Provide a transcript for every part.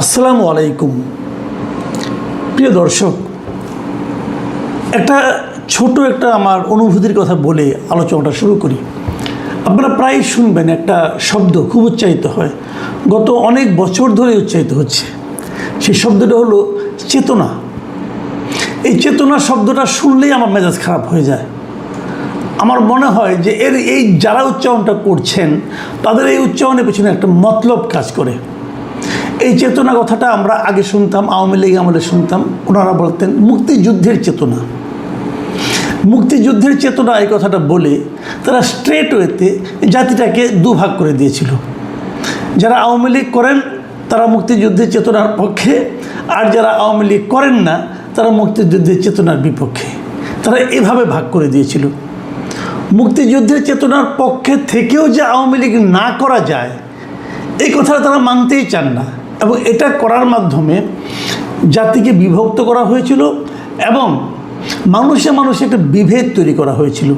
আসসালামু আলাইকুম প্রিয় দর্শক, ছোট একটা আমার অনুভূতির কথা বলে আলোচনাটা শুরু করি। আপনারা প্রায় শুনবেন একটা শব্দ খুব উচ্চারিত হয়, গত অনেক বছর ধরে উচ্চারিত হচ্ছে। সেই শব্দটা হলো চেতনা। এই চেতনা শব্দটা শুনলেই আমার মেজাজ খারাপ হয়ে যায়। আমার মনে হয় যে যারা উচ্চারণটা করছেন তাদের এই উচ্চারণের পেছনে একটা মতলব কাজ করে। এই চেতনা কথাটা আমরা আগে শুনতাম, আওয়ামী লীগ আমলে শুনতাম, ওনারা বলতেন মুক্তিযুদ্ধের চেতনা। মুক্তিযুদ্ধের চেতনা এই কথাটা বলে তারা স্ট্রেট ওয়েতে জাতিটাকে দুভাগ করে দিয়েছিল। যারা আওয়ামী লীগ করেন তারা মুক্তিযুদ্ধের চেতনার পক্ষে, আর যারা আওয়ামী লীগ করেন না তারা মুক্তিযুদ্ধের চেতনার বিপক্ষে। তারা এভাবে ভাগ করে দিয়েছিল। মুক্তিযুদ্ধের চেতনার পক্ষে থেকেও যে আওয়ামী লীগ না করা যায় এই কথাটা তারা মানতেই চান না, এবং এটা করার মাধ্যমে জাতিকে বিভক্ত করা হয়েছিল এবং মানুষে মানুষে একটা বিভেদ তৈরি করা হয়েছিল।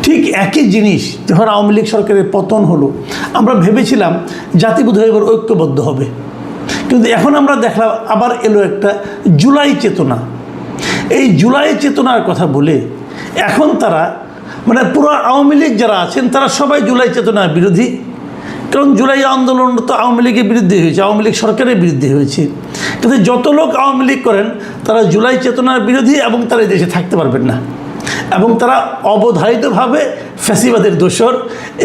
ঠিক একই জিনিস যখন আওয়ামী লীগ সরকারের পতন হলো, আমরা ভেবেছিলাম জাতি বোধহয় এবার ঐক্যবদ্ধ হবে, কিন্তু এখন আমরা দেখলাম আবার এলো একটা জুলাই চেতনা। এই জুলাই চেতনার কথা বলে এখন তারা পুরো আওয়ামী লীগ যারা আছেন তারা সবাই জুলাই চেতনার বিরোধী। কারণ জুলাই আন্দোলন তো আওয়ামী লীগের বিরুদ্ধে হয়েছে, আওয়ামী লীগ সরকারের বিরুদ্ধে হয়েছে। কিন্তু যত লোক আওয়ামী লীগ করেন তারা জুলাই চেতনার বিরোধী এবং তারা এই দেশে থাকতে পারবেন না, এবং তারা অবধারিতভাবে ফ্যাসিবাদের দোসর।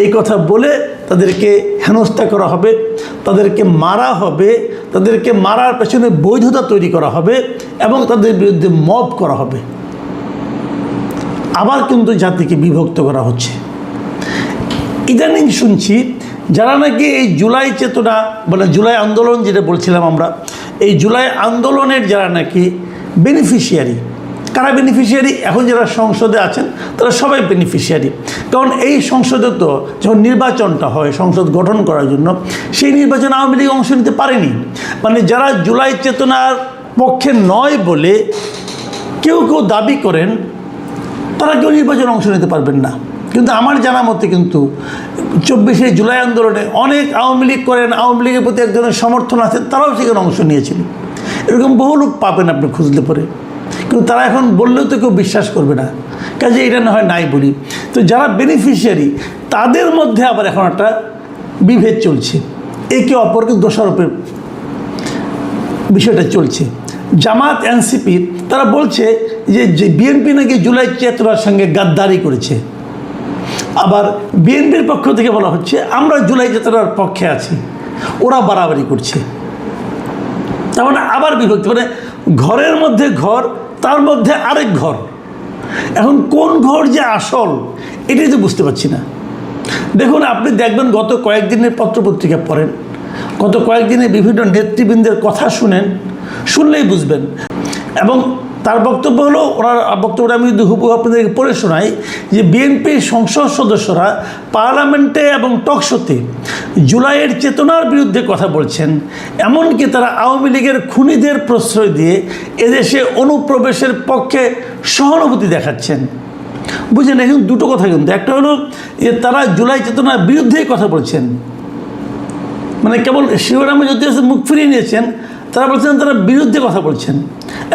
এই কথা বলে তাদেরকে হেনস্থা করা হবে, তাদেরকে মারা হবে, তাদেরকে মারার পেছনে বৈধতা তৈরি করা হবে এবং তাদের বিরুদ্ধে মব করা হবে। আবার কিন্তু জাতিকে বিভক্ত করা হচ্ছে। ইদানিং শুনছি যারা নাকি এই জুলাই চেতনা জুলাই আন্দোলন যেটা বলছিলাম আমরা, এই জুলাই আন্দোলনের যারা নাকি বেনিফিশিয়ারি, কারা বেনিফিশিয়ারি? এখন যারা সংসদে আছেন তারা সবাই বেনিফিশিয়ারি। কারণ এই সংসদে তো যখন নির্বাচনটা হয় সংসদ গঠন করার জন্য, সেই নির্বাচনে আওয়ামী লীগ অংশ নিতে পারেনি। যারা জুলাই চেতনার পক্ষে নয় বলে কেউ দাবি করেন তারা কেউ নির্বাচনে অংশ নিতে পারবেন না। কিন্তু আমার জানা মতে কিন্তু 24শে জুলাই আন্দোলনে অনেক আওয়ামী লীগ করেন, আওয়ামী লীগের প্রতি এক ধরনের সমর্থন আছে, তারাও সেখানে অংশ নিয়েছিল। এরকম বহু লোক পাবেন আপনি খুঁজলে পরে, কিন্তু তারা এখন বললেও তো কেউ বিশ্বাস করবে না, কাজে এটা না হয় নাই বলি। তো যারা বেনিফিশিয়ারি তাদের মধ্যে আবার এখন একটা বিভেদ চলছে, একে অপরকে দোষারোপের বিষয়টা চলছে। জামাত এনসিপি তারা বলছে যে বিএনপি নাকি জুলাই চেতনার সঙ্গে গাদ্দারি করেছে। আবার বিএনপির পক্ষ থেকে বলা হচ্ছে আমরা জুলাই চেতনার পক্ষে আছি, ওরা বাড়াবাড়ি করছে। তার আবার বিভক্তি, ঘরের মধ্যে ঘর, তার মধ্যে আরেক ঘর। এখন কোন ঘর যে আসল এটাই তো বুঝতে পারছি না। দেখুন, আপনি দেখবেন গত কয়েকদিনের পত্রপত্রিকা পড়েন, গত কয়েকদিনে বিভিন্ন নেতৃবৃন্দের কথা শুনলেই বুঝবেন। এবং তার বক্তব্য হলো, ওনার বক্তব্যটা আমি যদি হুবহু আপনাদেরকে পড়ে শোনাই, যে বিএনপির সংসদ সদস্যরা পার্লামেন্টে এবং টকশোতে জুলাইয়ের চেতনার বিরুদ্ধে কথা বলছেন, এমনকি তারা আওয়ামী লীগের খুনিদের প্রশ্রয় দিয়ে এদেশে অনুপ্রবেশের পক্ষে সহানুভূতি দেখাচ্ছেন। বুঝলেন, এখন দুটো কথা কিন্তু, একটা হলো যে তারা জুলাই চেতনার বিরুদ্ধেই কথা বলছেন, কেবল শিবরামে যদি মুখ ফিরিয়ে নিয়েছেন, তারা বলছেন তারা বিরুদ্ধে কথা বলছেন।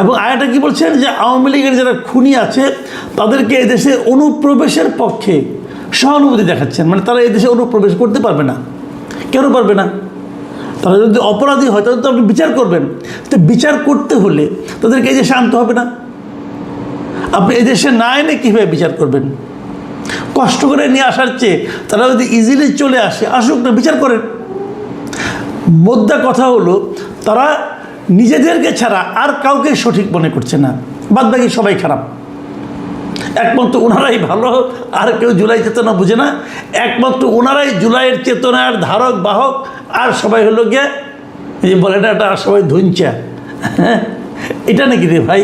এবং আরেকটা কি বলছেন, যে আওয়ামী লীগের যারা খুনি আছে তাদেরকে এদেশে অনুপ্রবেশের পক্ষে সহানুভূতি দেখাচ্ছেন। তারা এদেশে অনুপ্রবেশ করতে পারবে না। কেন পারবে না? তারা যদি অপরাধী হয় তাহলে তো আপনি বিচার করবেন। তো বিচার করতে হলে তাদেরকে এদেশে আনতে হবে না? আপনি এদেশে না এনে কীভাবে বিচার করবেন? কষ্ট করে নিয়ে আসার চেয়ে তারা যদি ইজিলি চলে আসুক না, বিচার করেন। মোদ্দা কথা হলো, তারা নিজেদেরকে ছাড়া আর কাউকে সঠিক মনে করছে না, বাদ বাকি সবাই খারাপ। একমাত্র ওনারাই ভালো, আর কেউ জুলাই চেতনা বুঝে না। একমাত্র ওনারাই জুলাইয়ের চেতনার ধারক বাহক, আর সবাই হলো গিয়ে এই যে বলে এটা সবাই ধুঞ্চা। হ্যাঁ, এটা নাকি রে ভাই?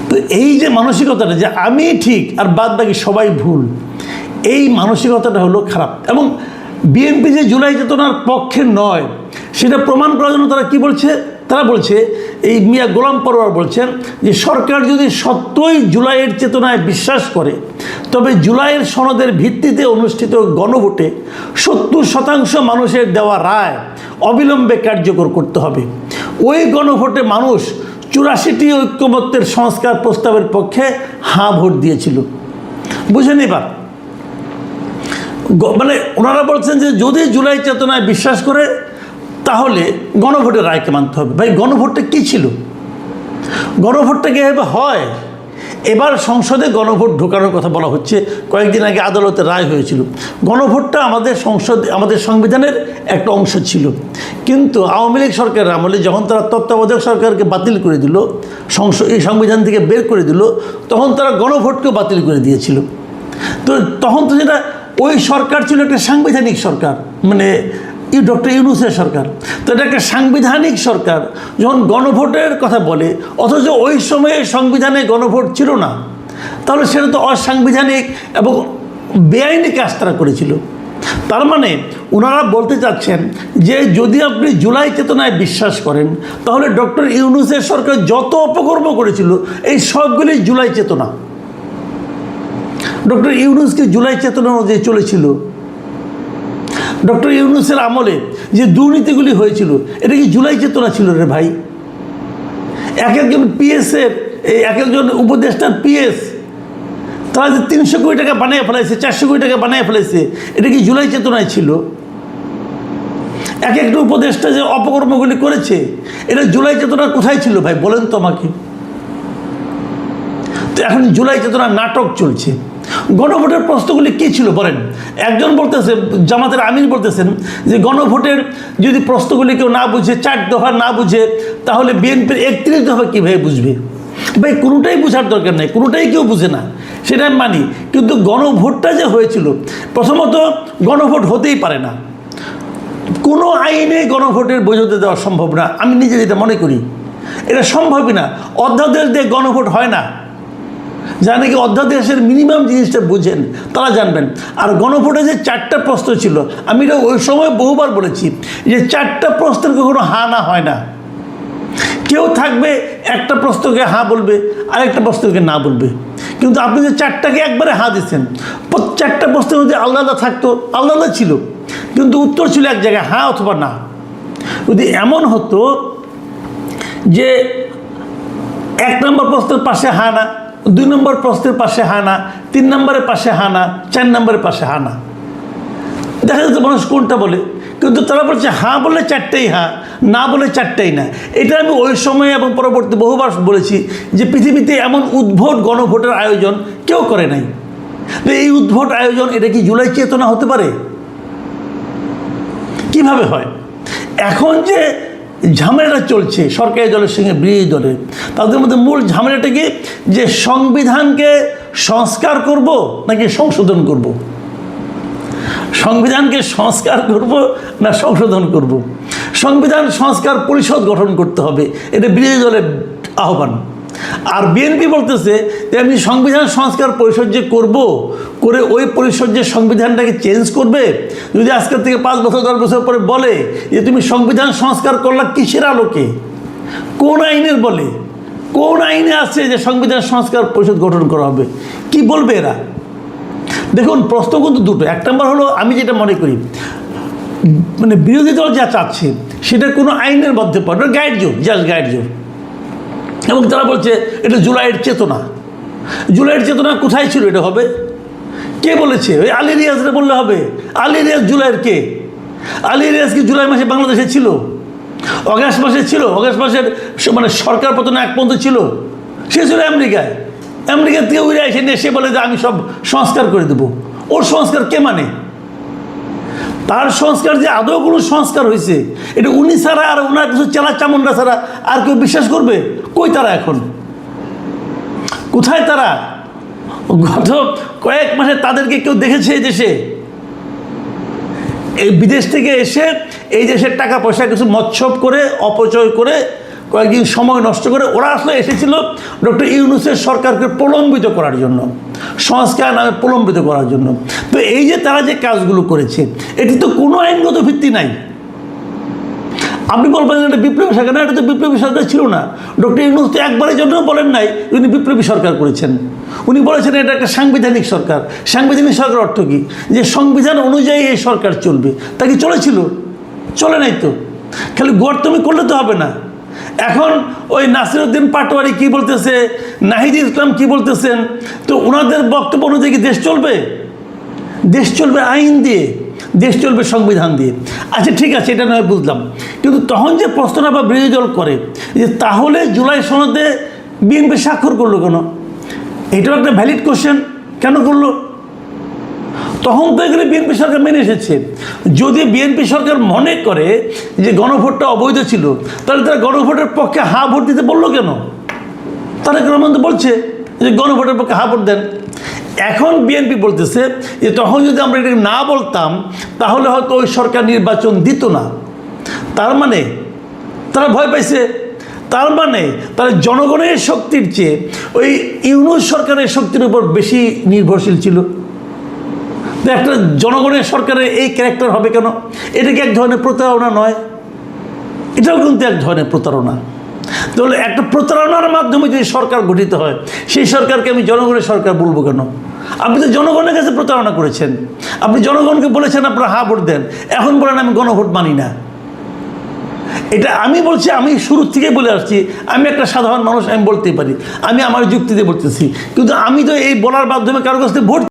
তো এই যে মানসিকতাটা যে আমি ঠিক আর বাদ বাকি সবাই ভুল, এই মানসিকতাটা হলো খারাপ। এবং বিএনপি যে জুলাই চেতনার পক্ষে নয় সেটা প্রমাণ করার জন্য তারা কি বলছে? তারা বলছে, এই মিয়া গোলাম পরোয়ার বলছেন যে সরকার যদি সত্যই জুলাইয়ের চেতনায় বিশ্বাস করে তবে জুলাইয়ের সনদের ভিত্তিতে অনুষ্ঠিত গণভোটে 70% মানুষের দেওয়া রায় অবিলম্বে কার্যকর করতে হবে। ওই গণভোটে মানুষ 84টি ঐক্যমত্যের সংস্কার প্রস্তাবের পক্ষে হাঁ ভোট দিয়েছিল। বুঝেন এবার, মানে ওনারা বলছেন যে যদি জুলাই চেতনায় বিশ্বাস করে তাহলে গণভোটের রায়কে মানতে হবে। ভাই গণভোটটা কী ছিল? গণভোটটা কীভাবে হয়? এবার সংসদে গণভোট ঢোকানোর কথা বলা হচ্ছে। কয়েকদিন আগে আদালতে রায় হয়েছিল। গণভোটটা আমাদের সংবিধানের একটা অংশ ছিল, কিন্তু আওয়ামী লীগ সরকারের আমলে যখন তারা তত্ত্বাবধায়ক সরকারকে বাতিল করে দিল, এই সংবিধান থেকে বের করে দিল, তখন তারা গণভোটকেও বাতিল করে দিয়েছিল। তো তখন তো যেটা ওই সরকার ছিল একটা সাংবিধানিক সরকার, মানে ডক্টর ইউনূসের সরকার। তো এটা একটা সাংবিধানিক সরকার যখন গণভোটের কথা বলে, অথচ ওই সময়ে সংবিধানে গণভোট ছিল না, তাহলে সেটা তো অসাংবিধানিক এবং বেআইনি কাজ তারা করেছিল। তার মানে ওনারা বলতে চাচ্ছেন যে যদি আপনি জুলাই চেতনায় বিশ্বাস করেন তাহলে ডক্টর ইউনূসের সরকার যত অপকর্ম করেছিল এই সবগুলি জুলাই চেতনা। ডক্টর ইউনূসকে জুলাই চেতনা অনুযায়ী চলেছিল। ডক্টর ইউনূসের আমলে যে দুর্নীতিগুলি হয়েছিল এটা কি জুলাই চেতনা ছিল রে ভাই? এক একজন পিএসের, এক একজন উপদেষ্টার পিএস, তারা যে 300 কোটি টাকা বানিয়ে ফেলাইছে, 400 কোটি টাকা বানিয়ে ফেলাইছে, এটা কি জুলাই চেতনায় ছিল? এক একটা উপদেষ্টা যে অপকর্মগুলি করেছে এটা জুলাই চেতনা কোথায় ছিল ভাই বলেন তো আমাকে? তো এখন জুলাই চেতনার নাটক চলছে। গণভোটের প্রশ্নগুলি কী ছিল বলেন? একজন বলতেছে, জামাতের আমির বলতেছেন যে গণভোটের যদি প্রশ্নগুলি কেউ না বুঝে, 4 দফা না বুঝে, তাহলে বিএনপির 31 দফা কীভাবে বুঝবে? ভাই কোনোটাই বোঝার দরকার নেই, কোনোটাই কেউ বুঝে না, সেটা আমি মানি। কিন্তু গণভোটটা যে হয়েছিল, প্রথমত গণভোট হতেই পারে না, কোনো আইনে গণভোটের বৈধতা দেওয়া সম্ভব না। আমি নিজে যেটা মনে করি এটা সম্ভবই না। অধ্যাদেশ দিয়ে গণভোট হয় না। যারা নাকি অধ্যাদেশের মিনিমাম জিনিসটা বুঝেন তারা জানবেন। আর গণভোটে যে 4টা প্রশ্ন ছিল, আমি এটা ওই সময় বহুবার বলেছি যে 4টা প্রশ্নের কখনো হা না হয় না। কেউ থাকবে একটা প্রশ্নকে হা বলবে, আরেকটা প্রশ্নকে না বলবে। কিন্তু আপনি যে 4টাকে একবারে হা দিচ্ছেন, 4টা প্রশ্ন যদি আলাদা থাকতো, আলাদা ছিল, কিন্তু উত্তর ছিল এক জায়গায়, হা অথবা না। যদি এমন হতো যে 1 নম্বর প্রশ্নের পাশে হা না, 2 নম্বর প্রশ্নের পাশে হা না, 3 নম্বরের পাশে হা না, 4 নম্বরের পাশে হা না, দেখা যাচ্ছে মানুষ কোনটা বলে। কিন্তু তারা বলছে হা বলে 4টাই হা, না বলে 4টাই না। এটা আমি ওই সময় এবং পরবর্তী বহুবার বলেছি যে পৃথিবীতে এমন উদ্ভট গণভোটের আয়োজন কেউ করে নাই। তো এই উদ্ভট আয়োজন, এটা কি জুলাই চেতনা হতে পারে? কিভাবে হয়? এখন যে ঝামেলাটা চলছে সরকারি দলের সঙ্গে বিরোধী দলের, তাদের মধ্যে মূল ঝামেলাটা কি যে সংবিধানকে সংস্কার করব নাকি সংশোধন করব? সংবিধানকে সংস্কার করব না সংশোধন করব? সংবিধান সংস্কার পরিষদ গঠন করতে হবে, এটা বিরোধী দলের আহ্বান। আর বিএনপি বলতেছে যে আমি সংবিধান সংস্কার পরিষদ যে করে ওই পরিষদ যে সংবিধানটাকে চেঞ্জ করবে, যদি আজকের থেকে 5 বছর 10 বছর পরে বলে যে তুমি সংবিধান সংস্কার করলা কিসের আলোকে, কোন আইনের বলে, কোন আইনে আছে যে সংবিধান সংস্কার পরিষদ গঠন করা হবে, কি বলবে এরা? দেখুন প্রশ্ন কিন্তু দুটো। 1 নম্বর হলো, আমি যেটা মনে করি মানে বিরোধী দল যা চাচ্ছে সেটা কোনো আইনের মধ্যে পড়ে, গাইড জোর, জাস্ট গাইড জোর। এবং তারা বলছে এটা জুলাইয়ের চেতনা। জুলাইয়ের চেতনা কোথায় ছিল? এটা হবে কে বলেছে? ওই আলী রিয়াজরে বললে হবে। আলী রিয়াজ জুলাইয়ের কে? আলী রিয়াজ কি জুলাই মাসে বাংলাদেশে ছিল? অগাস্ট মাসে ছিল? অগাস্ট মাসের মানে সরকার পতন এক পর্যন্ত ছিল? সে ছিল আমেরিকায়। আমেরিকা থেকে উড়ে এসে নিয়ে সে বলে যে আমি সব সংস্কার করে দেবো। ওর সংস্কার কে মানে? তার সংস্কার যে আদৌ কোনো সংস্কার হয়েছে এটা উনি ছাড়া আর ওনার কিছু চেলা চামুন্ডা ছাড়া আর কেউ বিশ্বাস করবে? কই তারা এখন? কোথায় তারা? গত কয়েক মাসে তাদেরকে কেউ দেখেছে এই দেশে? এই বিদেশ থেকে এসে এই দেশের টাকা পয়সা কিছু মৎসব করে, অপচয় করে, কয়েকদিন সময় নষ্ট করে ওরা আসলে এসেছিল ডক্টর ইউনূসের সরকারকে প্রলম্বিত করার জন্য, সংস্কার নামে প্রলম্বিত করার জন্য। তো এই যে তারা যে কাজগুলো করেছে এটি তো কোনো আইনগত ভিত্তি নাই। আপনি বলবেন এটা বিপ্লবী সরকার, না, এটা তো বিপ্লবী সরকার ছিল না। ডক্টর ইউনূস তো একবারের জন্য বলেন নাই উনি বিপ্লবী সরকার করেছেন। উনি বলেছেন এটা একটা সাংবিধানিক সরকার। সাংবিধানিক সরকার অর্থ কী? যে সংবিধান অনুযায়ী এই সরকার চলবে। তা কি চলেছিল? চলে নাই তো। খালি গোয়ার্তমি করলে তো হবে না। এখন ওই নাসিরউদ্দিন পাটোয়ারি কি বলতেছে, নাহিদ ইসলাম কি বলতেছেন, তো ওনাদের বক্তব্য অনুযায়ী কি দেশ চলবে? দেশ চলবে আইন দিয়ে, দেশ চলবে সংবিধান দিয়ে। আচ্ছা ঠিক আছে, এটা নয় বুঝলাম, কিন্তু তখন যে প্রশ্নটা বা বিরোধী দল করে যে তাহলে জুলাই সনদে বিএনপি স্বাক্ষর করলো কেন? এটাও একটা ভ্যালিড কোশ্চেন, কেন করলো? তখন তো এগুলো বিএনপি সরকার মেনে এসেছে। যদি বিএনপি সরকার মনে করে যে গণভোটটা অবৈধ ছিল, তাহলে তারা গণভোটের পক্ষে হা ভোট দিতে বললো কেন? তারেক রহমান তো বলছে যে গণভোটের পক্ষে হা ভোট দেন। এখন বিএনপি বলতেছে যে তখন যদি আমরা এটা না বলতাম তাহলে হয়তো ওই সরকার নির্বাচন দিত না। তার মানে তারা ভয় পাইছে, তার মানে তারা জনগণের শক্তির চেয়ে ওই ইউনূস সরকারের শক্তির উপর বেশি নির্ভরশীল ছিল। তো একটা জনগণের সরকারের এই ক্যারেক্টার হবে কেন? এটা কি এক ধরনের প্রতারণা নয়? এটাও কিন্তু এক ধরনের প্রতারণা। তাহলে একটা প্রতারণার মাধ্যমে যদি সরকার গঠিত হয়, সেই সরকারকে আমি জনগণের সরকার বলবো কেন? আপনি তো জনগণের কাছে প্রতারণা করেছেন। আপনি জনগণকে বলেছেন আপনারা হা ভোট দেন, এখন বলেন আমি গণভোট মানি না। এটা আমি বলছি, আমি শুরু থেকে বলে আসছি, আমি একটা সাধারণ মানুষ, আমি বলতেই পারি, আমি আমার যুক্তি দিয়ে বলতেছি, কিন্তু আমি তো এই বলার মাধ্যমে কারো কাছ থেকে ভোট